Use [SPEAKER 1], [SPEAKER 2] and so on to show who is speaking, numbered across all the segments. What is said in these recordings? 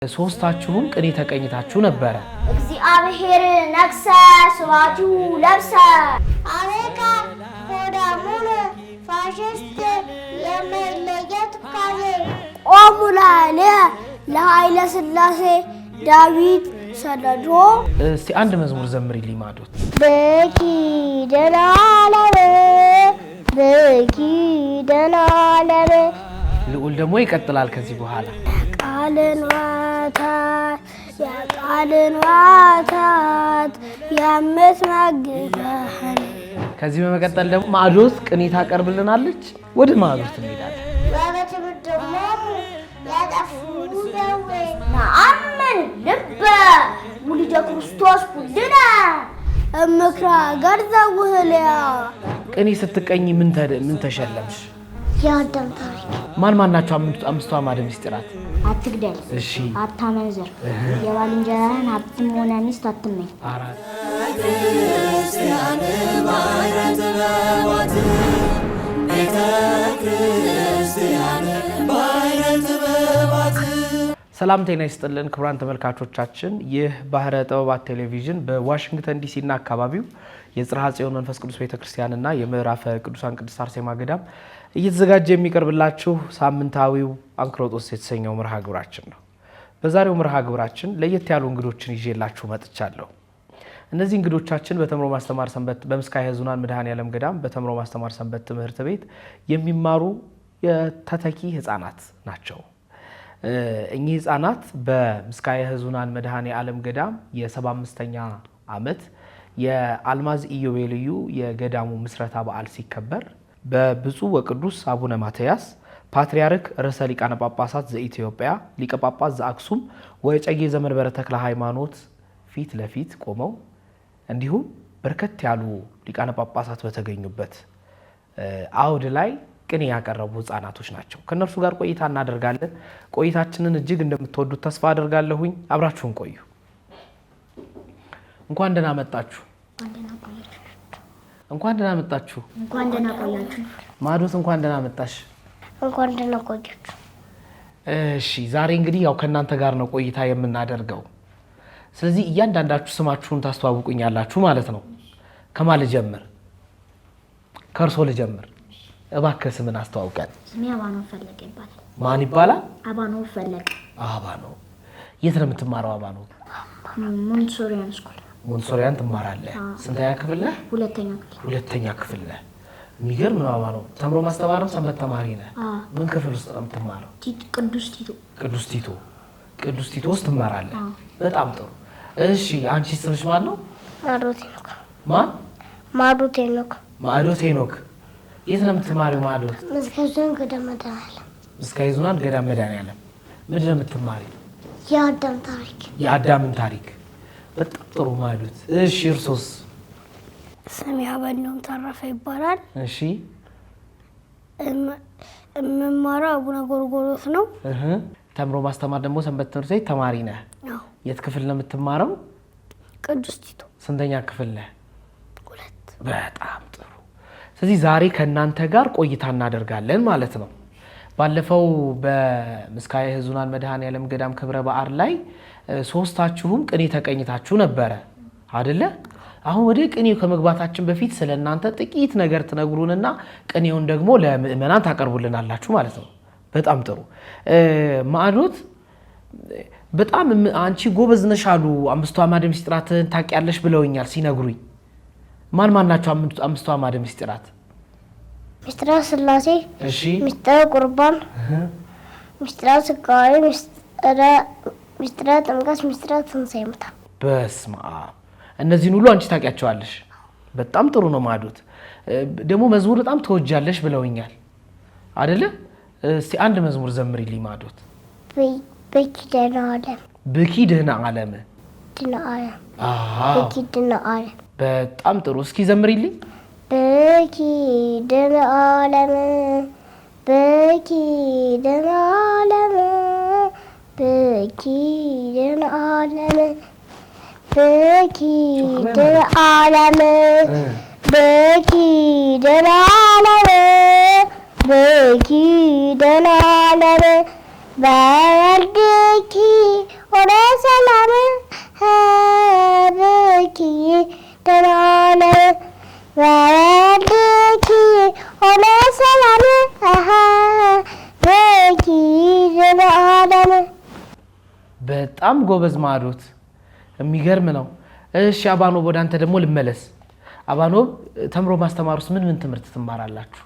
[SPEAKER 1] ሶስታችሁም ቅኔ ተቀኝታችሁ ነበር።
[SPEAKER 2] እግዚአብሔር ነክሰ ስዋቱ ለብሰ አሜካ ወዳሙን ፋሽስት የመለየት ካዜ ቆሙላለ ለኃይለ ሥላሴ ዳዊት ሰለዶ።
[SPEAKER 1] እስቲ አንድ መዝሙር ዘምሪልኝ ማዶት።
[SPEAKER 2] በኪ ደናለበ በኪ ደናለበ።
[SPEAKER 1] ልዑል ደግሞ ይቀጥላል ከዚህ በኋላ የቃልን ዋታት የምትመግበን። ከዚህ በመቀጠል ደግሞ ማዶት ቅኔ ታቀርብልናለች። ወደ ማዶት እንሄዳለን።
[SPEAKER 2] ወበትምድሞሙ ያጠፉ ደዌ ነአምን ልበ ውልደ ክርስቶስ ኩልነ እምክራ ገርዘ ውህልያ።
[SPEAKER 1] ቅኔ ስትቀኝ ምን ተሸለምሽ?
[SPEAKER 2] የአዳም ታሪክ።
[SPEAKER 1] ማን ናቸው አምስቱ አዕማደ ምስጢራት?
[SPEAKER 2] አትግደል፣
[SPEAKER 1] እሺ፣
[SPEAKER 2] አታመንዝር፣ የባልንጀራህን ሀብትም ሆነ ሚስት አትመኝ። ሰላም ጤና ይስጥልን ክቡራን ተመልካቾቻችን፣ ይህ ባህረ ጥበባት ቴሌቪዥን በዋሽንግተን ዲሲና አካባቢው የጽርሐ ጽዮን መንፈስ ቅዱስ ቤተክርስቲያንና የምዕራፈ ቅዱሳን ቅድስት አርሴማ ገዳም እየተዘጋጀ የሚቀርብላችሁ ሳምንታዊው አንክሮጦስ የተሰኘው መርሃ ግብራችን ነው። በዛሬው መርሃ ግብራችን ለየት ያሉ እንግዶችን ይዤላችሁ መጥቻለሁ። እነዚህ እንግዶቻችን በተምሮ ማስተማር ሰንበት በምስካየ ኅዙናን መድኃኔዓለም ገዳም በተምሮ ማስተማር ሰንበት ትምህርት ቤት የሚማሩ የተተኪ ህፃናት ናቸው። እኚህ ህፃናት በምስካየ ኅዙናን መድኃኔዓለም ገዳም የ75ኛ ዓመት የአልማዝ ኢዮቤልዩ የገዳሙ ምስረታ በዓል ሲከበር በብፁዕ ወቅዱስ አቡነ ማትያስ ፓትርያርክ ርዕሰ ሊቃነ ጳጳሳት ዘኢትዮጵያ ሊቀ ጳጳስ ዘአክሱም ወዕጨጌ ዘመንበረ ተክለ ሃይማኖት ፊት ለፊት ቆመው እንዲሁም በርከት ያሉ ሊቃነ ጳጳሳት በተገኙበት አውድ ላይ ቅኔ ያቀረቡ ህፃናቶች ናቸው። ከነርሱ ጋር ቆይታ እናደርጋለን። ቆይታችንን እጅግ እንደምትወዱት ተስፋ አደርጋለሁኝ። አብራችሁን ቆዩ። እንኳን ደህና መጣችሁ። እንኳን ደህና መጣችሁ። እንኳን ደህና ቆያችሁ።
[SPEAKER 1] ማዶት እንኳን ደህና መጣሽ።
[SPEAKER 2] እንኳን ደህና ቆያችሁ።
[SPEAKER 1] እሺ፣ ዛሬ እንግዲህ ያው ከእናንተ ጋር ነው ቆይታ የምናደርገው። ስለዚህ እያንዳንዳችሁ ስማችሁን ታስተዋውቁኛላችሁ ማለት ነው። ከማን ልጀምር? ከእርሶ ልጀምር። እባክህ ስምን አስተዋውቀን።
[SPEAKER 2] ስሜ አባኖ ፈለቀ ይባላል።
[SPEAKER 1] ማን ይባላል?
[SPEAKER 2] አባኖ ፈለቀ።
[SPEAKER 1] አባኖ። የት ነው የምትማረው አባኖ?
[SPEAKER 2] ሞንሶሪያን ስኩል።
[SPEAKER 1] ሞንሶሪያን ትማራለህ? ስንተኛ ክፍል ነህ? ሁለተኛ ክፍል ነህ። የሚገርም ነው አባኖ። ተምሮ ማስተማር ሰንበት ተማሪ ነህ? ምን ክፍል ውስጥ ነው የምትማረው? ቅዱስ ቲቶ ውስጥ ትማራለህ? በጣም ጥሩ። እሺ፣ አንቺ ስምሽ ማን ነው?
[SPEAKER 2] ማዶት ሄኖክ።
[SPEAKER 1] ማን?
[SPEAKER 2] ማዶት ሄኖክ።
[SPEAKER 1] ማዶት ሄኖክ። የት ነው የምትማሪው ማዶት?
[SPEAKER 2] ምስካየ ኅዙናን ገዳም መድኃኔዓለም።
[SPEAKER 1] ምስካየ ኅዙናን ገዳም መድኃኔዓለም። ምንድን ነው የምትማሪው?
[SPEAKER 2] የአዳም ታሪክ።
[SPEAKER 1] የአዳምን ታሪክ። በጣም ጥሩ ማዶት። እሺ፣ እርሶስ?
[SPEAKER 2] ስሜ አበላው ተረፈ ይባላል።
[SPEAKER 1] እሺ፣
[SPEAKER 2] የምማረው አቡነ ጎርጎርዮስ ነው።
[SPEAKER 1] ተምሮ ማስተማር ደግሞ ሰንበት ትምህርት ቤት ተማሪ ነህ? የት ክፍል ነው የምትማረው?
[SPEAKER 2] ቅዱስ ቲቶ።
[SPEAKER 1] ስንተኛ ክፍል ነህ?
[SPEAKER 2] 2።
[SPEAKER 1] በጣም ጥሩ። ስለዚህ ዛሬ ከእናንተ ጋር ቆይታ እናደርጋለን ማለት ነው። ባለፈው በምስካየ ኅዙናን መድኃኔዓለም ገዳም ክብረ በዓል ላይ ሶስታችሁም ቅኔ ተቀኝታችሁ ነበረ አይደለ? አሁን ወደ ቅኔው ከመግባታችን በፊት ስለእናንተ ጥቂት ነገር ትነግሩንና ቅኔውን ደግሞ ለምእመናን ታቀርቡልናላችሁ ማለት ነው። በጣም ጥሩ። ማዶት በጣም አንቺ ጎበዝ ነሽ አሉ። አምስቱ አዕማደ ምስጢራትን ታውቂያለሽ ብለውኛል ሲነግሩኝ። ማን ናቸው አምስቱ አዕማደ ምስጢራት?
[SPEAKER 2] ምስጢረ ሥላሴ፣
[SPEAKER 1] እሺ፣
[SPEAKER 2] ምስጢረ ቁርባን፣ ምስጢረ ሥጋዌ፣ ምስጢረ ጥምቀት፣ ምስጢረ ትንሣኤ ሙታን።
[SPEAKER 1] በስመ አብ። እነዚህን ሁሉ አንቺ ታውቂያቸዋለሽ። በጣም ጥሩ ነው ማዶት። ደግሞ መዝሙር በጣም ተወጃለሽ ብለውኛል አይደለ? እስቲ አንድ መዝሙር ዘምሪልኝ ማዶት።
[SPEAKER 2] በኪ ደህና ዓለም።
[SPEAKER 1] በኪ ደህና ዓለም።
[SPEAKER 2] በኪ ደህና ዓለም።
[SPEAKER 1] በጣም ጥሩ። እስኪ ዘምሪልኝ።
[SPEAKER 2] በኪ ደህና ዓለም፣ በኪ ደህና ዓለም፣ በኪ ደህና ዓለም፣ በኪ ደህና ዓለም፣ በኪ ደህና ዓለም፣ በኪ ደህና ዓለም በወልድኪ
[SPEAKER 1] በጣም ጎበዝ ማዕዶት፣ የሚገርም ነው። እሺ አባኖብ ወደ አንተ ደግሞ ልመለስ። አባኖብ ተምሮ ማስተማር ውስጥ ምን ትምህርት ትማራላችሁ?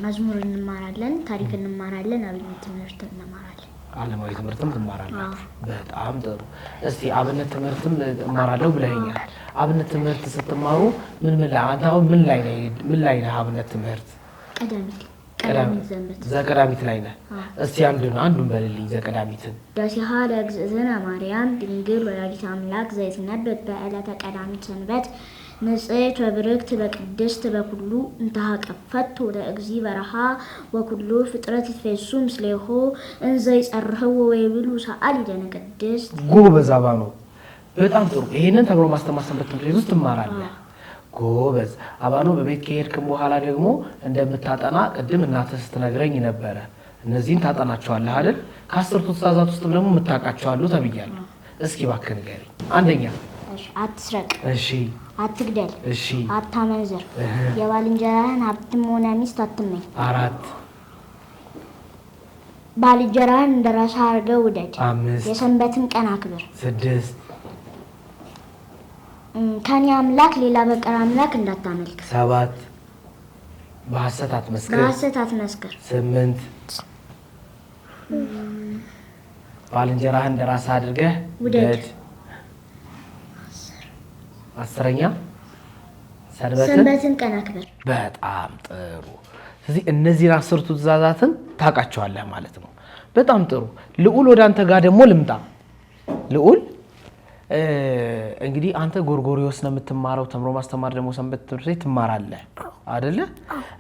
[SPEAKER 3] መዝሙር እንማራለን፣ ታሪክ እንማራለን፣ አብነት ትምህርት እንማራለን።
[SPEAKER 1] ዓለማዊ ትምህርትም ትማራላችሁ። በጣም ጥሩ። እስቲ አብነት ትምህርትም እማራለሁ ብለኸኛል። አብነት ትምህርት ስትማሩ አንተ አሁን ምን ላይ ነህ? አብነት ትምህርት ዘቀዳሚት ላይ ነህ። እስቲ አንዱን በልልኝ ዘቀዳሚትን።
[SPEAKER 3] ዳሲሃ ለእግዝእትነ ማርያም ድንግል ወላዲተ አምላክ ዘይትነበብ በዕለተ ቀዳሚት ሰንበት ንጽሕት ወብርክት በቅድስት በኩሉ እንተሃቀፈት ወደ እግዚ በረሃ ወኩሉ ፍጥረት ይትፌሱ ምስሌሆ እንዘ ይጸርህዎ ወይብሉ ሰአሊ ደነ ቅድስት።
[SPEAKER 1] ጎበዝ አባኖብ፣ በጣም ጥሩ። ይሄንን ተምሮ ማስተማር ሰንበት ትምህርት ቤት ውስጥ ትማራለህ። ጎበዝ አባኖብ። በቤት ከሄድክም በኋላ ደግሞ እንደምታጠና ቅድም እናትህ ስትነግረኝ ነበረ። እነዚህን ታጠናቸዋለህ አይደል? ከ10ቱ ትእዛዛት ውስጥ ደግሞ የምታውቃቸዋሉ ተብያለሁ። እስኪ እባክህ ንገረኝ። አንደኛ
[SPEAKER 3] አትስረቅ፣
[SPEAKER 1] እሺ።
[SPEAKER 3] አትግደል፣
[SPEAKER 1] እሺ።
[SPEAKER 3] አታመንዝር፣ የባልንጀራህን ሀብትም ሆነ ሚስት አትመኝ።
[SPEAKER 1] 4
[SPEAKER 3] ባልንጀራህን እንደራስህ አድርገህ ውደድ።
[SPEAKER 1] 5
[SPEAKER 3] የሰንበትን ቀን አክብር።
[SPEAKER 1] 6
[SPEAKER 3] ከኔ አምላክ ሌላ በቀር አምላክ እንዳታመልክ።
[SPEAKER 1] 7 በሐሰት አትመስክር።
[SPEAKER 3] 8
[SPEAKER 1] ባልንጀራህን እንደራስህ አድርገህ ውደድ። 10ኛ
[SPEAKER 3] ሰንበትን ቀን አክብር።
[SPEAKER 1] በጣም ጥሩ። ስለዚህ እነዚህን 10ቱ ትእዛዛትን ታውቃቸዋለህ ማለት ነው። በጣም ጥሩ። ልዑል ወደ አንተ ጋር ደግሞ ልምጣ። ልዑል እንግዲህ አንተ ጎርጎሪዎስ ነው የምትማረው፣ ተምሮ ማስተማር ደግሞ ሰንበት ትምህርት ቤት ትማራለህ አይደለ?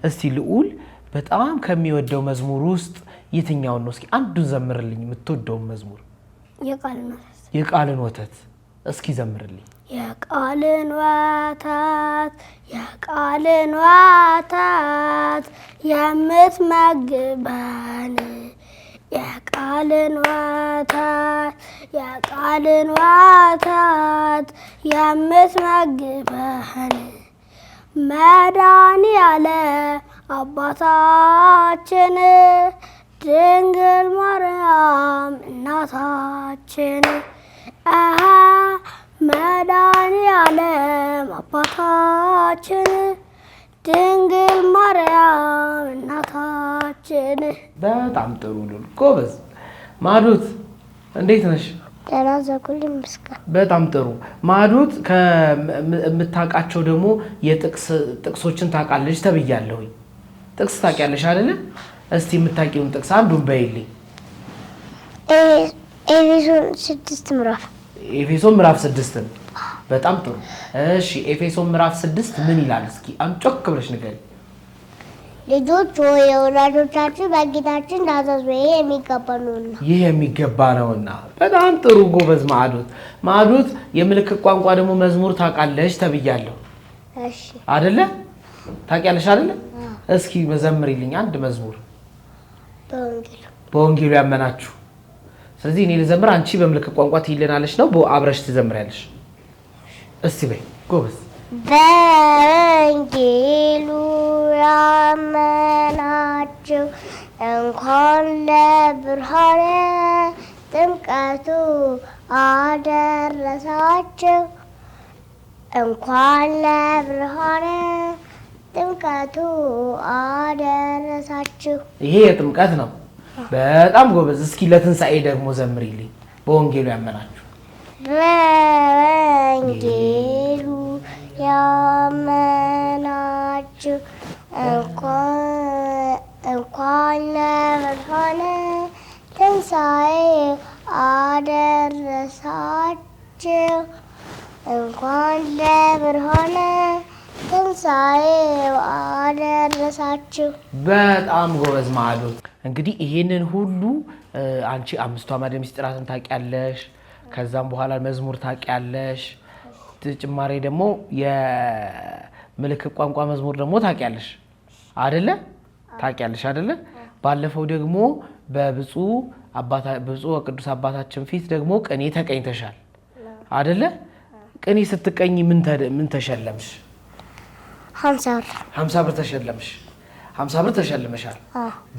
[SPEAKER 1] እስቲ ልዑል በጣም ከሚወደው መዝሙር ውስጥ የትኛውን ነው? እስኪ አንዱን ዘምርልኝ። የምትወደውን መዝሙር። የቃልን ወተት እስኪ ዘምርልኝ።
[SPEAKER 4] የቃልን ወተት የምትመግበን የቃልን ወተት የምትመግበን መድኃኔዓለም አባታችን ድንግል ማርያም እናታችን መድኃኔዓለም አባታችን ድንግል ማርያም እናታችን።
[SPEAKER 1] በጣም ጥሩ ልዑል፣ ጎበዝ። ማዕዶት እንዴት ነሽ?
[SPEAKER 4] ደህና ዘኩል ይመስገን።
[SPEAKER 1] በጣም ጥሩ ማዕዶት። ከምታውቃቸው ደግሞ ጥቅሶችን ታውቃለች ተብያለሁኝ። ጥቅስ ታውቂያለሽ አይደለ? እስቲ የምታውቂውን ጥቅስ አንዱን በይልኝ። ኤፌሶን ምዕራፍ 6። በጣም ጥሩ። እሺ ኤፌሶን ምዕራፍ 6 ምን ይላል? እስኪ አንጮክ ብለሽ ንገሪ።
[SPEAKER 4] ልጆች ሆይ የወላጆቻችሁ በጌታችን ታዘዙ፣ ይሄ የሚገባ ነውና።
[SPEAKER 1] ይህ የሚገባ ነውና። በጣም ጥሩ ጎበዝ ማዕዶት። ማዕዶት የምልክት ቋንቋ ደግሞ መዝሙር ታውቃለሽ ተብያለሁ።
[SPEAKER 4] እሺ
[SPEAKER 1] አይደለ? ታውቂያለሽ አይደለ? እስኪ መዘምሪልኝ አንድ መዝሙር በወንጌሉ ያመናችሁ። ስለዚህ እኔ ልዘምር፣ አንቺ በምልክት ቋንቋ ትይልናለሽ ነው አብረሽ ትዘምሪያለሽ። እስቲ በይ ጎበዝ።
[SPEAKER 4] በወንጌሉ ያመናችሁ እንኳን ለብርሃነ ጥምቀቱ አደረሳችሁ። እንኳን ለብርሃነ ጥምቀቱ አደረሳችሁ።
[SPEAKER 1] ይሄ የጥምቀት ነው። በጣም ጎበዝ። እስኪ ለትንሣኤ ደግሞ ዘምሪልኝ በወንጌሉ ያመናችሁ።
[SPEAKER 4] በወንጌሉ ያመናችሁ እንኳን ለብርሃነ ትንሣኤ አደረሳችሁ። እንኳን ለብርሃነ ትንሣኤ አደረሳችሁ።
[SPEAKER 1] በጣም ጎበዝ ማዕዶት። እንግዲህ ይሄንን ሁሉ አንቺ 5ቱ አዕማደ ምስጢራትን ታውቂያለሽ። ከዛም በኋላ መዝሙር ታውቂያለሽ። ተጨማሪ ደግሞ የምልክት ቋንቋ መዝሙር ደግሞ ታውቂያለሽ አይደለ? ታውቂያለሽ አይደለ? ባለፈው ደግሞ በብፁዕ ቅዱስ አባታችን ፊት ደግሞ ቅኔ ተቀኝተሻል አይደለ? ቅኔ ስትቀኝ ምን ተሸለምሽ? 50 ብር ተሸለምሽ። 50 ብር ተሸልመሻል።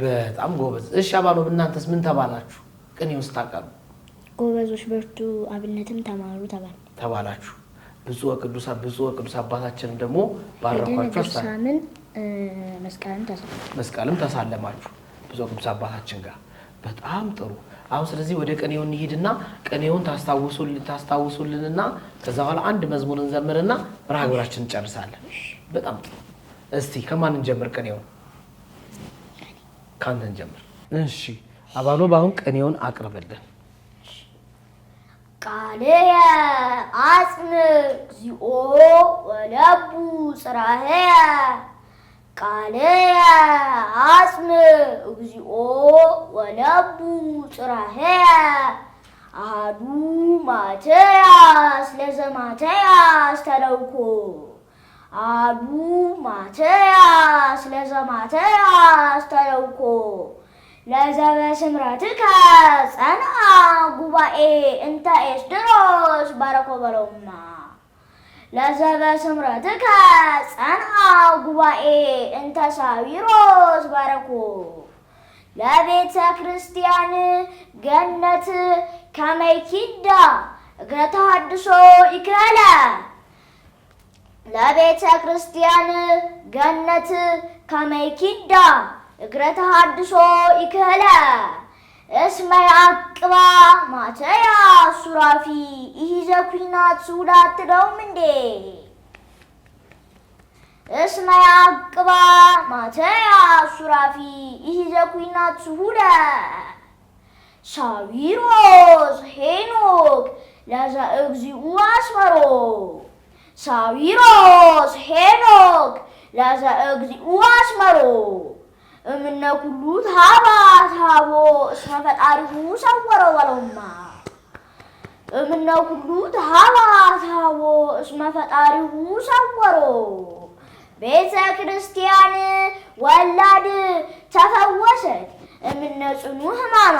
[SPEAKER 1] በጣም ጎበዝ። እሺ አባኖብ እናንተስ ምን ተባላችሁ? ቅኔ ውስጥ ታውቃሉ?
[SPEAKER 3] ጎበዞች በርቱ አብነትም ተማሩ
[SPEAKER 1] ተባላችሁ። ብፁዕ ቅዱስ አባታችንም ደግሞ ባረኳችሁ።
[SPEAKER 3] ሳምን
[SPEAKER 1] መስቀልም ተሳለማችሁ ብፁዕ ቅዱስ አባታችን ጋር። በጣም ጥሩ። አሁን ስለዚህ ወደ ቅኔው እንሂድና ቅኔውን ታስታውሱልንና ከዛ በኋላ አንድ መዝሙር እንዘምርና መርሃ ግብራችንን እንጨርሳለን። በጣም ጥሩ። እስቲ ከማን እንጀምር? ቅኔውን ካንተ እንጀምር። እሺ አባኖብ አሁን ቅኔውን አቅርብልን።
[SPEAKER 3] ቃልየ አጽም እግዚኦ ወለቡ ጽራህየ ቃልየ አጽም እግዚኦ ወለቡ ጽራህየ አሐዱ ማትያስ ለዘማትያስ ተለውኮ አሐዱ ማትያስ ለዘማትያስ ተለውኮ ለዘበስምረትከ ጸንዐ ጉባኤ እንተ ኤስድሮስ ባረኮ በለውማ ለዘበስምረትከ ጸንዐ ጉባኤ እንተ ሳዊሮስ ባረኮ ለቤተ ክርስቲያን ገነት ከመይኪዳ እግረ ተሐድሶ ይክለ ለቤተ ክርስቲያን ገነት ከመይኪዳ እግረ ተሐድሶ ይክለ እስመ ያዕቅባ ማትያስ ሱራፊ ኢሂዘ ኩናት ሱዳት ትለውም እንዴ? እስመ ያዕቅባ ማትያስ ሱራፊ ኢሂዘ ኩናት ሱሁደ ሳዊሮስ ሄኖክ ለዘ እግዚኡ አስመሮ ሳዊሮስ ሄኖክ ለዘ እግዚኡ አስመሮ እምነ ኩሉ ታቦ እስመ ፈጣሪሁ ሰወረው በለውማ እምነ ኩሉ ታቦ እስመ ፈጣሪሁ ሰወሮ ቤተ ክርስቲያን ወላድ ተፈወሰት እምነ ጽኑ ሕማማ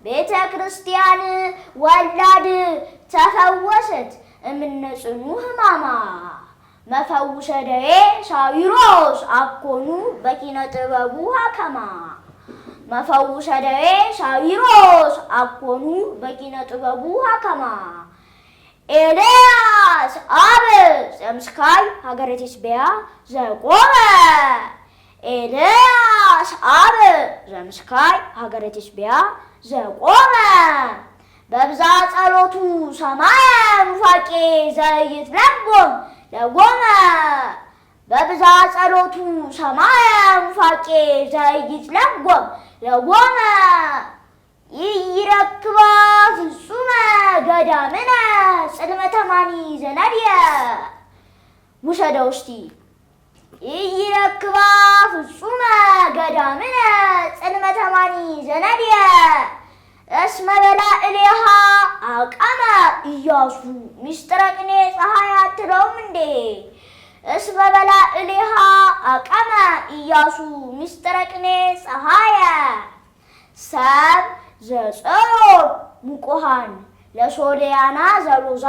[SPEAKER 3] ቤተ ክርስቲያን ወላድ ተፈወሰት እምነ ጽኑ ሕማማ መፈውሰ ደዌ ሳዊሮስ አኮኑ በኪነ ጥበቡ ሀከማ መፈውሰ ደዌ ሳዊሮስ አኮኑ በኪነ ጥበቡ ሀከማ ኤልያስ አብ ዘምስካይ ሀገረ ቴስብያ ዘቆመ ኤልያስ አብ ዘምስካይ ሀገረ ቴስብያ ዘቆመ በብዛ ጸሎቱ ሰማየ ኑፋቄ ዘይትለጎም ለጎመ በብዛ ጸሎቱ ሰማየ ኑፋቄ ዘይትለጎም ለጎመ ይረክባ ፍጹመ ገዳምነ ጽልመተ ማኒ ዘነድየ ውሰደው እስቲ ይረክባ ፍጹመ ገዳምነ ጽልመተ ማኒ ዘነድየ እስመ በላዕሌሃ አቀመ ኢያሱ ምስጢረ ቅኔ ፀሐይ አትለውም እንዴ? እስመ በላዕሌሃ አቀመ ኢያሱ ምስጢረ ቅኔ ፀሐየ ሰብ ዘጽዮን ሙቁሃን ለሶልያና ዘሎዛ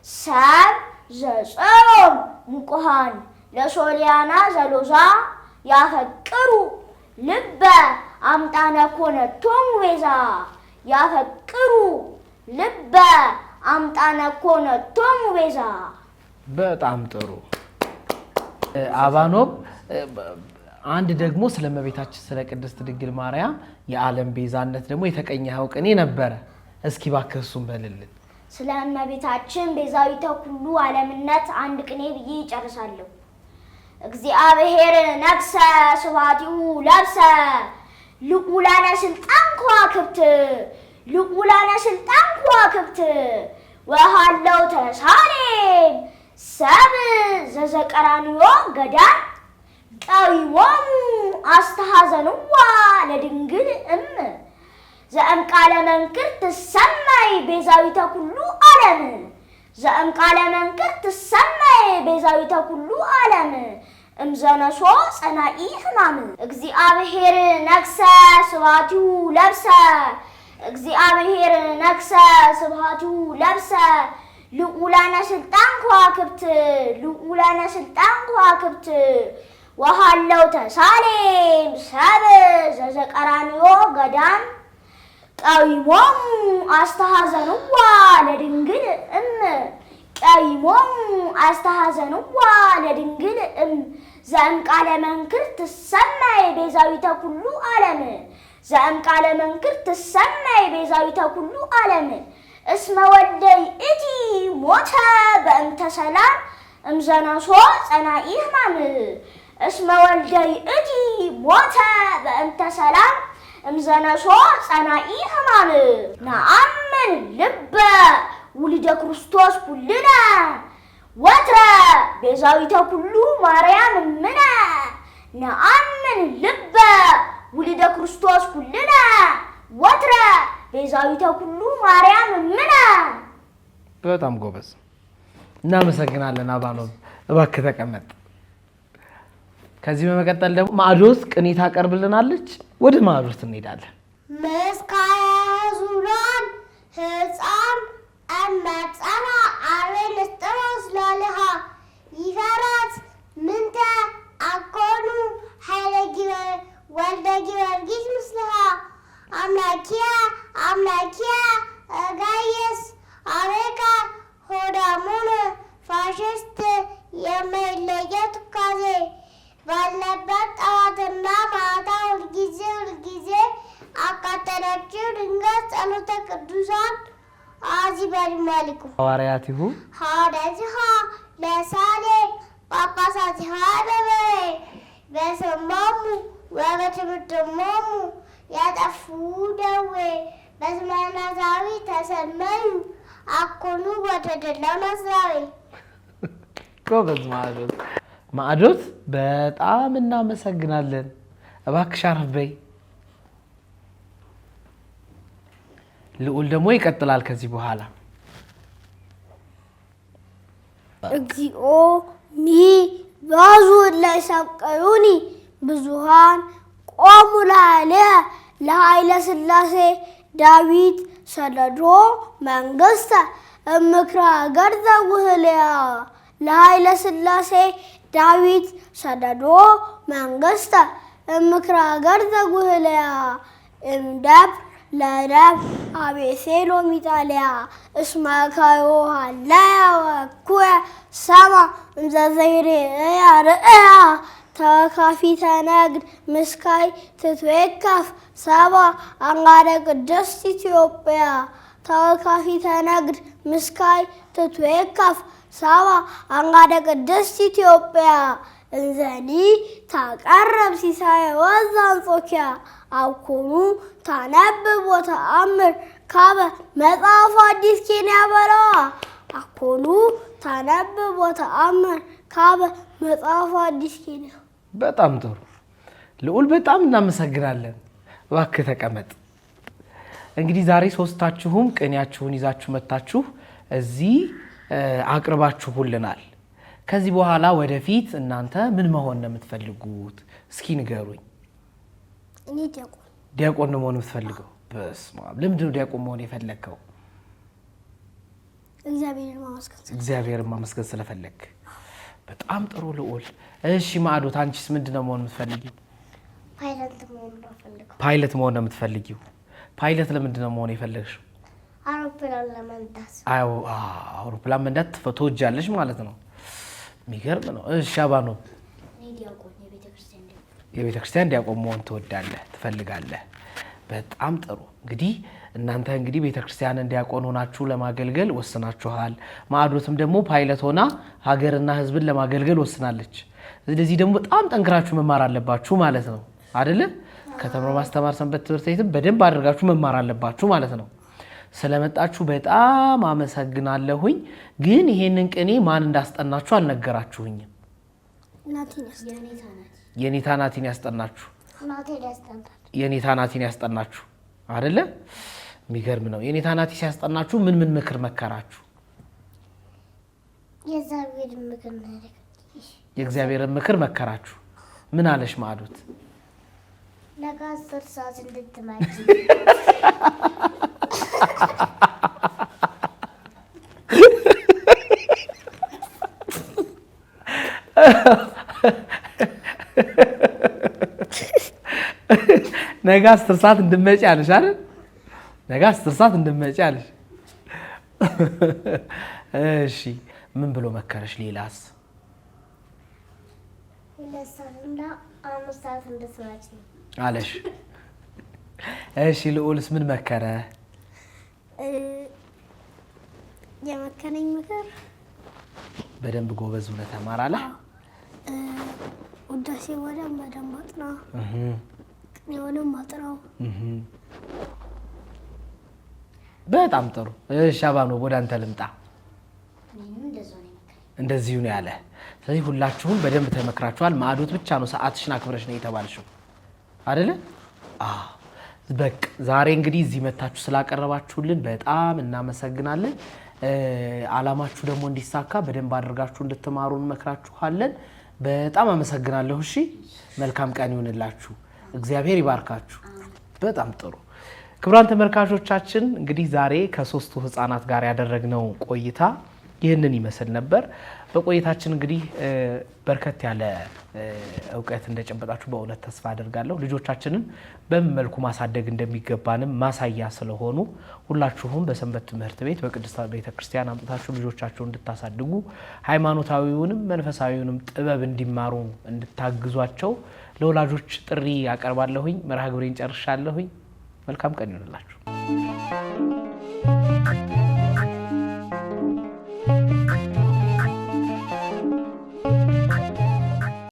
[SPEAKER 3] ሰብ ዘጽዮን ሙቁሃን ለሶልያና ዘሎዛ ያፈቅሩ ልበ አምጣነ ኮነቶሙ ቤዛ ያፈቅሩ ልበ አምጣነ ኮነቶሙ ቤዛ።
[SPEAKER 1] በጣም ጥሩ አባኖብ። አንድ ደግሞ ስለ እመቤታችን ስለ ቅድስት ድንግል ማርያም የዓለም ቤዛነት ደግሞ የተቀኘኸው ቅኔ ነበረ። እስኪ እባክህ እሱን በልልን።
[SPEAKER 3] ስለ እመቤታችን ቤዛዊተ ኩሉ ዓለምነት አንድ ቅኔ ብዬ ይጨርሳለሁ። እግዚአብሔር ነግሰ ስብሐቲሁ ለብሰ ልዑላነ ስልጣን ከዋክብት ልዑላነ ስልጣን ከዋክብት ወሃለው ተሳሌም ሰብ ዘዘቀራንዮ ገዳም ቀዊሞሙ አስተሐዘንዋ ለድንግል እም ዘእምቃለ መንክር ትሰማይ ቤዛዊተ ኩሉ ዓለም ዘእምቃለ መንክር ትሰማይ ቤዛዊተ ኩሉ ዓለም እምዘነሶ ጸናኢ ሕማም እግዚአብሔር ነግሰ ስብሐቲሁ ለብሰ እግዚአብሔር ነግሰ ስብሐቲሁ ለብሰ ልዑላነ ስልጣን ከዋክብት ልዑላነ ስልጣን ከዋክብት ወሃለው ተሳሌም ሰብ ዘዘቀራንዮ ገዳም ቀዊሞሙ አስተሐዘንዋ ለድንግል ቀዊሞሙ አስተሐዘንዋ ለድንግል ዘእምቃለ መንክር ትሰማይ ቤዛዊተ ኩሉ ዓለም ዘእምቃለ መንክር ትሰማይ ቤዛዊተ ኩሉ ዓለም እስመ ወልደይ እቲ ሞተ በእንተ ሰላም እምዘነሶ ጸናኢ ሕማም እስመ ወልደይ እቲ ሞተ በእንተ ሰላም እምዘነሶ ጸናኢ ሕማም ነአምን ልበ ውልደ ክርስቶስ ኩልነ ወትረ ቤዛዊተ ኩሉ ማርያም እምነ ነአምን ልበ ውልደ ክርስቶስ ኩልነ ወትረ ቤዛዊተ ኩሉ ማርያም እምነ።
[SPEAKER 1] በጣም ጎበዝ። እናመሰግናለን አባኖብ። እባክህ ተቀመጥ። ከዚህ በመቀጠል ደግሞ ማዕዶት ቅኔ ታቀርብልናለች። ወደ ማዕዶት እንሄዳለን።
[SPEAKER 4] ምስካየ ሕዙናን ሕፃን እመጸና አቤል ንስጥሮስ ላልሃ ይፈራት ምንተ አኮኑ ኃይለ ወልደ ጊዮርጊስ ምስልሃ አምላኪያ ጋየስ አቤካ ሆዳሙን ፋሽስት የማይለየ ትካዜ ባለበት ጠዋትና ማታ ሁልጊዜ አቃጠለችው ድንገት ጸሎተ ቅዱሳን አዚበል መልኩ
[SPEAKER 1] ሐዋርያቲሁ
[SPEAKER 4] ሐዋርያቲሃ ለሳሌ ጳጳሳቲሃ በበሬ በስሞሙ ወበትምህርቶሙ ያጠፉ ደዌ በስመ ናዝራዊ ተሰመዩ አኮኑ ወተደላው ናዝራዊ።
[SPEAKER 1] ጎበዝ ማዕዶት። ማዕዶት በጣም እናመሰግናለን። እባክሽ አረፍ በይ። ልዑል ደግሞ ይቀጥላል ከዚህ በኋላ።
[SPEAKER 4] እግዚኦ ሚ ባዙ ላይ ሰቀዩኒ ብዙሃን ቆሙ ላዕሌየ ለኃይለ ሥላሴ ዳዊት ሰደዶ መንግሥተ እምክረ ሀገር ዘውህልያ ለኃይለ ሥላሴ ዳዊት ሰደዶ መንግሥተ እምክረ ሀገር ዘውህልያ እምደብር ለደብር አቤሴሎም ኢጣልያ እስመ ካዮ ሀለየ ወኩየ ሰማ እንዘዘይሬእያ ርእያ ተካፊተ ነግድ ምስካይ ትትዌከፍ ሰባ አንጋደ ቅድስት ኢትዮጵያ ተካፊተ ነግድ ምስካይ ትትዌከፍ ሰባ አንጋደ ቅድስት ኢትዮጵያ እንዘኒ ታቀረብ ሲሳየ ወዛ አንጾኪያ አኮኑ ታነብብ ወተአምር ካበ መጽሐፍ አዲስ ኬንያ በለዋ አኮኑ ታነብብ ወተአምር ካበ መጽሐፍ አዲስ ኬንያ።
[SPEAKER 1] በጣም ጥሩ ልዑል፣ በጣም እናመሰግናለን። እባክህ ተቀመጥ። እንግዲህ ዛሬ ሶስታችሁም ቅኔያችሁን ይዛችሁ መጣችሁ እዚህ አቅርባችሁልናል። ከዚህ በኋላ ወደፊት እናንተ ምን መሆን ነው የምትፈልጉት? እስኪ ንገሩኝ።
[SPEAKER 4] እኔ
[SPEAKER 1] ዲያቆን ነው መሆን የምትፈልገው? በስመ አብ። ለምንድን ነው ዲያቆን መሆን የፈለግከው? እግዚአብሔርን ማመስገን ስለፈለግ። በጣም ጥሩ ልዑል። እሺ ማዕዶት፣ አንቺስ ምንድን ነው መሆን የምትፈልጊው? ፓይለት መሆን ነው የምትፈልጊው? ፓይለት ለምንድን ነው መሆን የፈለግሽው?
[SPEAKER 4] አውሮፕላን ለመንዳት።
[SPEAKER 1] አውሮፕላን መንዳት ትወጃለሽ ማለት ነው። የሚገርም ነው። እሺ አባኖብ፣ የቤተክርስቲያን ዲያቆን መሆን ትፈልጋለህ? በጣም ጥሩ። እንግዲህ እናንተ ቤተክርስቲያንን ዲያቆን ሆናችሁ ለማገልገል ወስናችኋል። ማዕዶትም ደግሞ ፓይለት ሆና ሀገርና ሕዝብን ለማገልገል ወስናለች። ስለዚህ ደግሞ በጣም ጠንክራችሁ መማር አለባችሁ ማለት ነው አይደለ? ከተምሮ ማስተማር ሰንበት ትምህርት ቤትም በደንብ አድርጋችሁ መማር አለባችሁ ማለት ነው። ስለመጣችሁ በጣም አመሰግናለሁኝ። ግን ይሄንን ቅኔ ማን እንዳስጠናችሁ አልነገራችሁኝም። የኔታ ናቲን ያስጠናችሁ? የኔታ ናቲን ያስጠናችሁ አይደለ? የሚገርም ነው። የኔታ ናቲ ሲያስጠናችሁ ምን ምክር መከራችሁ? የእግዚአብሔርን ምክር መከራችሁ። ምን አለሽ ማዕዶት?
[SPEAKER 4] ለጋስ ሰዓት እንድትመጪ
[SPEAKER 1] ነገ 10 ሰዓት እንድትመጪ አለሽ አይደል? ነገ 10 ሰዓት እንደመጫለሽ። እሺ ምን ብሎ መከረሽ? ሌላስ?
[SPEAKER 4] 2 ሰዓትና 5 ሰዓት እንድትመጪ
[SPEAKER 1] አለሽ? እሺ ልዑልስ ምን መከረ?
[SPEAKER 4] የመከረኝ ምክር
[SPEAKER 1] በደንብ ጎበዝ ሆነ ተማር አለ።
[SPEAKER 4] ውዳሴ ማርያም በደንብ አጥና፣ ቅኔውንም አጥናው።
[SPEAKER 1] በጣም ጥሩ። እሺ አባኖ ወደ አንተ ልምጣ። እንደዚሁ ነው ያለ። ስለዚህ ሁላችሁም በደንብ ተመክራችኋል። ማዕዶት ብቻ ነው ሰዓትሽን አክብረሽ ነው የተባልሽው አይደለ? አዎ በቃ ዛሬ እንግዲህ እዚህ መታችሁ ስላቀረባችሁልን በጣም እናመሰግናለን። አላማችሁ ደግሞ እንዲሳካ በደንብ አድርጋችሁ እንድትማሩ እንመክራችኋለን። በጣም አመሰግናለሁ። እሺ መልካም ቀን ይሁንላችሁ። እግዚአብሔር ይባርካችሁ። በጣም ጥሩ። ክቡራን ተመልካቾቻችን እንግዲህ ዛሬ ከ3ቱ ህፃናት ጋር ያደረግነው ቆይታ ይህንን ይመስል ነበር። በቆይታችን እንግዲህ በርከት ያለ እውቀት እንደጨበጣችሁ በእውነት ተስፋ አደርጋለሁ። ልጆቻችንን በምን መልኩ ማሳደግ እንደሚገባንም ማሳያ ስለሆኑ ሁላችሁም በሰንበት ትምህርት ቤት በቅድስት ቤተክርስቲያን አምጥታችሁ ልጆቻችሁን እንድታሳድጉ ሃይማኖታዊውንም መንፈሳዊውንም ጥበብ እንዲማሩ እንድታግዟቸው ለወላጆች ጥሪ ያቀርባለሁኝ። መርሃ ግብሬን ጨርሻለሁኝ። መልካም ቀን ይሁንላችሁ።